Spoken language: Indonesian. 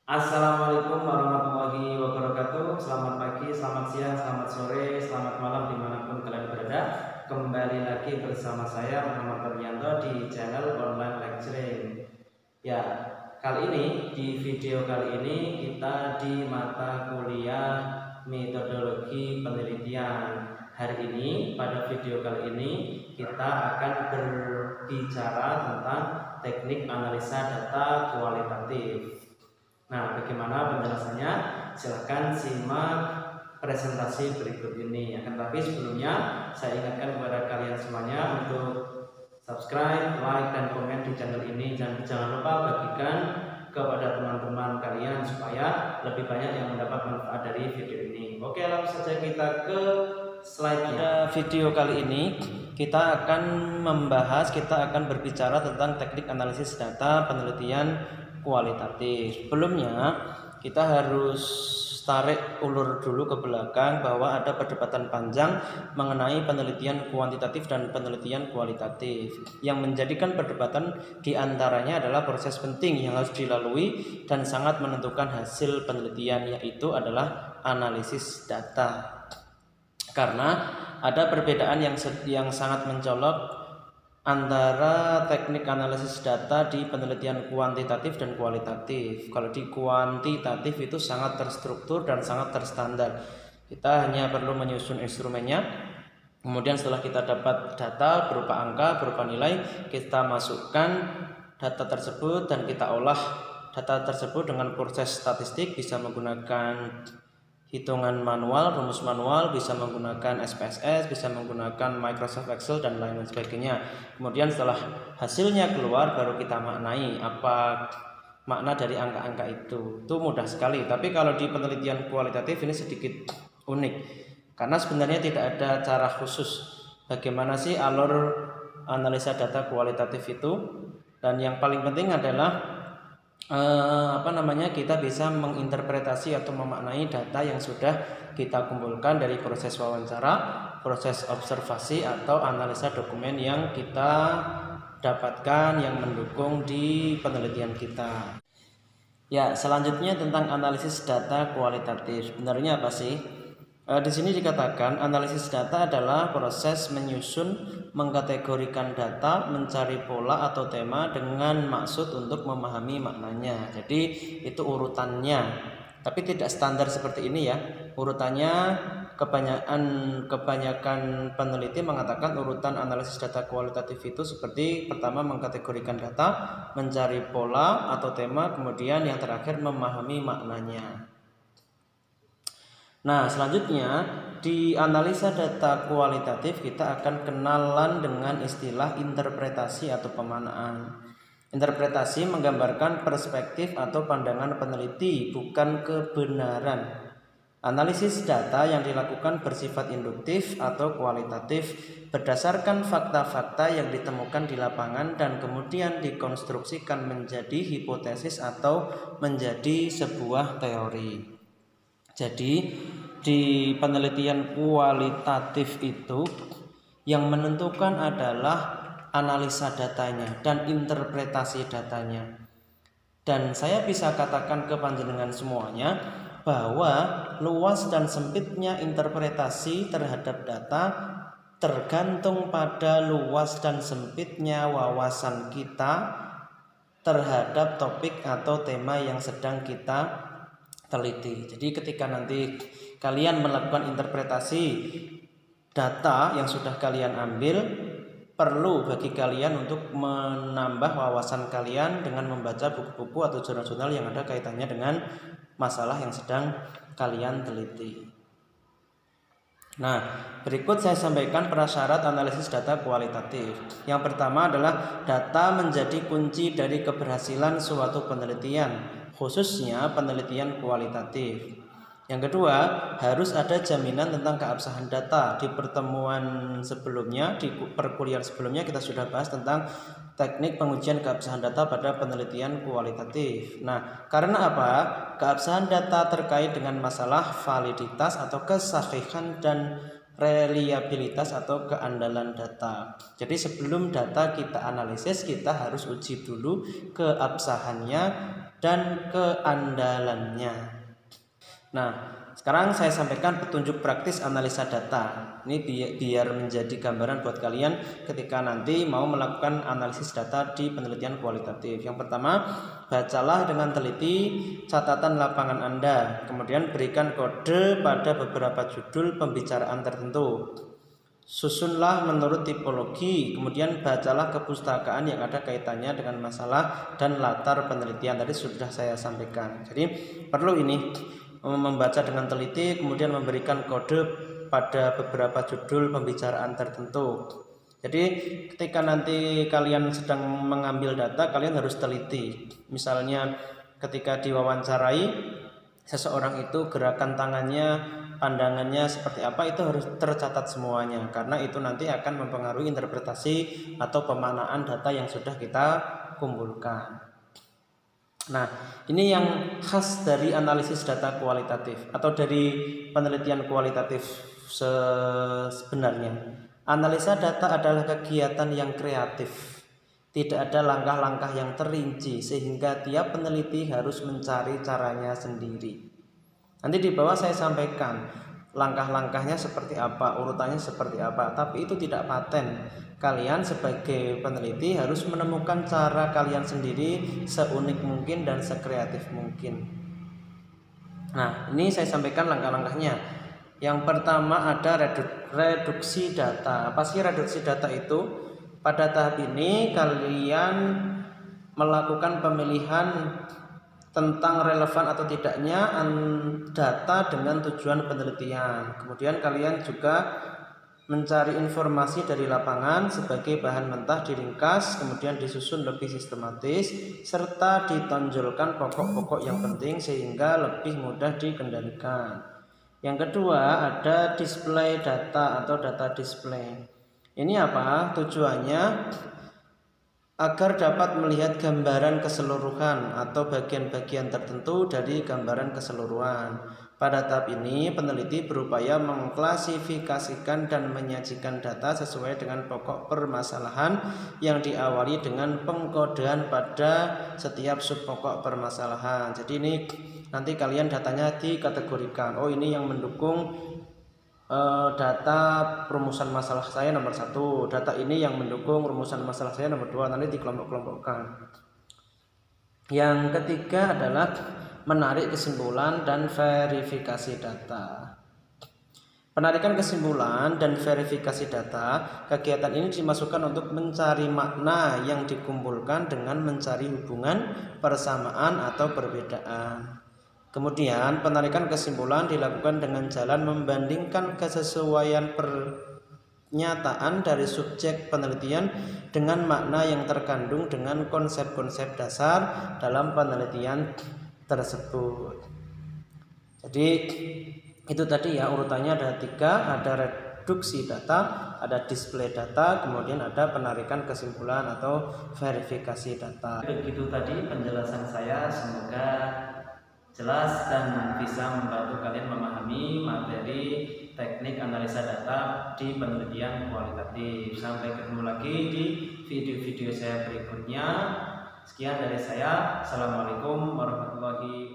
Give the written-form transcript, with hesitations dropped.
Assalamualaikum warahmatullahi wabarakatuh. Selamat pagi, selamat siang, selamat sore, selamat malam dimanapun kalian berada. Kembali lagi bersama saya Muhammad Faryanto di channel Online Lecturing. Ya, kali ini di video kali ini kita di mata kuliah metodologi penelitian. Hari ini pada video kali ini kita akan berbicara tentang teknik analisa data kualitatif. Nah, bagaimana penjelasannya? Silahkan simak presentasi berikut ini. Akan tapi sebelumnya, saya ingatkan kepada kalian semuanya untuk subscribe, like, dan komen di channel ini. Dan jangan lupa bagikan kepada teman-teman kalian supaya lebih banyak yang mendapat manfaat dari video ini. Oke, langsung saja kita ke slide-nya. Pada video kali ini kita akan berbicara tentang teknik analisis data penelitian kualitatif. Sebelumnya kita harus tarik ulur dulu ke belakang bahwa ada perdebatan panjang mengenai penelitian kuantitatif dan penelitian kualitatif. Yang menjadikan perdebatan diantaranya adalah proses penting yang harus dilalui dan sangat menentukan hasil penelitian, yaitu adalah analisis data. Karena ada perbedaan yang sangat mencolok antara teknik analisis data di penelitian kuantitatif dan kualitatif. Kalau di kuantitatif itu sangat terstruktur dan sangat terstandar. Kita hanya perlu menyusun instrumennya. Kemudian setelah kita dapat data berupa angka, berupa nilai, kita masukkan data tersebut dan kita olah data tersebut dengan proses statistik, bisa menggunakan hitungan manual, rumus manual, bisa menggunakan SPSS, bisa menggunakan Microsoft Excel dan lain sebagainya. Kemudian setelah hasilnya keluar baru kita maknai apa makna dari angka-angka itu. Itu mudah sekali. Tapi kalau di penelitian kualitatif ini sedikit unik. Karena sebenarnya tidak ada cara khusus bagaimana sih alur analisa data kualitatif itu. Dan yang paling penting adalah kita bisa menginterpretasi atau memaknai data yang sudah kita kumpulkan dari proses wawancara, proses observasi atau analisa dokumen yang kita dapatkan yang mendukung di penelitian kita. Ya, selanjutnya tentang analisis data kualitatif. Sebenarnya apa sih? Di sini dikatakan analisis data adalah proses menyusun, mengkategorikan data, mencari pola atau tema dengan maksud untuk memahami maknanya. Jadi itu urutannya, tapi tidak standar seperti ini ya. Urutannya kebanyakan peneliti mengatakan urutan analisis data kualitatif itu seperti pertama mengkategorikan data, mencari pola atau tema, kemudian yang terakhir memahami maknanya. Nah, selanjutnya di analisa data kualitatif kita akan kenalan dengan istilah interpretasi atau pemaknaan. Interpretasi menggambarkan perspektif atau pandangan peneliti, bukan kebenaran. Analisis data yang dilakukan bersifat induktif atau kualitatif berdasarkan fakta-fakta yang ditemukan di lapangan dan kemudian dikonstruksikan menjadi hipotesis atau menjadi sebuah teori. Jadi di penelitian kualitatif itu yang menentukan adalah analisa datanya dan interpretasi datanya. Dan saya bisa katakan ke panjenengan semuanya bahwa luas dan sempitnya interpretasi terhadap data tergantung pada luas dan sempitnya wawasan kita terhadap topik atau tema yang sedang kita teliti. Jadi ketika nanti kalian melakukan interpretasi data yang sudah kalian ambil, perlu bagi kalian untuk menambah wawasan kalian dengan membaca buku-buku atau jurnal-jurnal yang ada kaitannya dengan masalah yang sedang kalian teliti. Nah, berikut saya sampaikan prasyarat analisis data kualitatif. Yang pertama adalah data menjadi kunci dari keberhasilan suatu penelitian, khususnya penelitian kualitatif. Yang kedua, harus ada jaminan tentang keabsahan data. Di pertemuan sebelumnya, di perkuliahan sebelumnya kita sudah bahas tentang teknik pengujian keabsahan data pada penelitian kualitatif. Nah, karena apa? Keabsahan data terkait dengan masalah validitas atau kesahihan dan reliabilitas atau keandalan data. Jadi sebelum data kita analisis, kita harus uji dulu keabsahannya dan keandalannya. Nah, sekarang saya sampaikan petunjuk praktis analisa data. Ini biar menjadi gambaran buat kalian ketika nanti mau melakukan analisis data di penelitian kualitatif. Yang pertama, bacalah dengan teliti catatan lapangan Anda, kemudian berikan kode pada beberapa judul pembicaraan tertentu. Susunlah menurut tipologi, kemudian bacalah kepustakaan yang ada kaitannya dengan masalah dan latar penelitian. Tadi sudah saya sampaikan. Jadi perlu ini membaca dengan teliti, kemudian memberikan kode pada beberapa judul pembicaraan tertentu. Jadi ketika nanti kalian sedang mengambil data, kalian harus teliti. Misalnya ketika diwawancarai seseorang itu, gerakan tangannya, pandangannya seperti apa, itu harus tercatat semuanya, karena itu nanti akan mempengaruhi interpretasi atau pemaknaan data yang sudah kita kumpulkan. Nah, ini yang khas dari analisis data kualitatif atau dari penelitian kualitatif sebenarnya. Analisa data adalah kegiatan yang kreatif. Tidak ada langkah-langkah yang terinci sehingga tiap peneliti harus mencari caranya sendiri. Nanti di bawah saya sampaikan langkah-langkahnya seperti apa, urutannya seperti apa, tapi itu tidak paten. Kalian sebagai peneliti harus menemukan cara kalian sendiri seunik mungkin dan sekreatif mungkin. Nah, ini saya sampaikan langkah-langkahnya. Yang pertama ada reduksi data. Apa sih reduksi data itu? Pada tahap ini kalian melakukan pemilihan tentang relevan atau tidaknya data dengan tujuan penelitian. Kemudian kalian juga mencari informasi dari lapangan sebagai bahan mentah diringkas, kemudian disusun lebih sistematis, serta ditonjolkan pokok-pokok yang penting sehingga lebih mudah dikendalikan. Yang kedua ada display data atau data display. Ini apa? Tujuannya agar dapat melihat gambaran keseluruhan atau bagian-bagian tertentu dari gambaran keseluruhan. Pada tahap ini, peneliti berupaya mengklasifikasikan dan menyajikan data sesuai dengan pokok permasalahan yang diawali dengan pengkodean pada setiap subpokok permasalahan. Jadi ini nanti kalian datanya dikategorikan. Oh, ini yang mendukung data rumusan masalah saya nomor 1, data ini yang mendukung rumusan masalah saya nomor 2, nanti dikelompok-kelompokkan. Yang ketiga adalah menarik kesimpulan dan verifikasi data. Penarikan kesimpulan dan verifikasi data, kegiatan ini dimasukkan untuk mencari makna yang dikumpulkan dengan mencari hubungan, persamaan atau perbedaan. Kemudian penarikan kesimpulan dilakukan dengan jalan membandingkan kesesuaian pernyataan dari subjek penelitian dengan makna yang terkandung dengan konsep-konsep dasar dalam penelitian tersebut. Jadi itu tadi ya urutannya ada 3, ada reduksi data, ada display data, kemudian ada penarikan kesimpulan atau verifikasi data. Begitu tadi penjelasan saya, semoga jelas dan bisa membantu kalian memahami materi teknik analisa data di penelitian kualitatif. Sampai ketemu lagi di video-video saya berikutnya. Sekian dari saya. Assalamualaikum warahmatullahi wabarakatuh.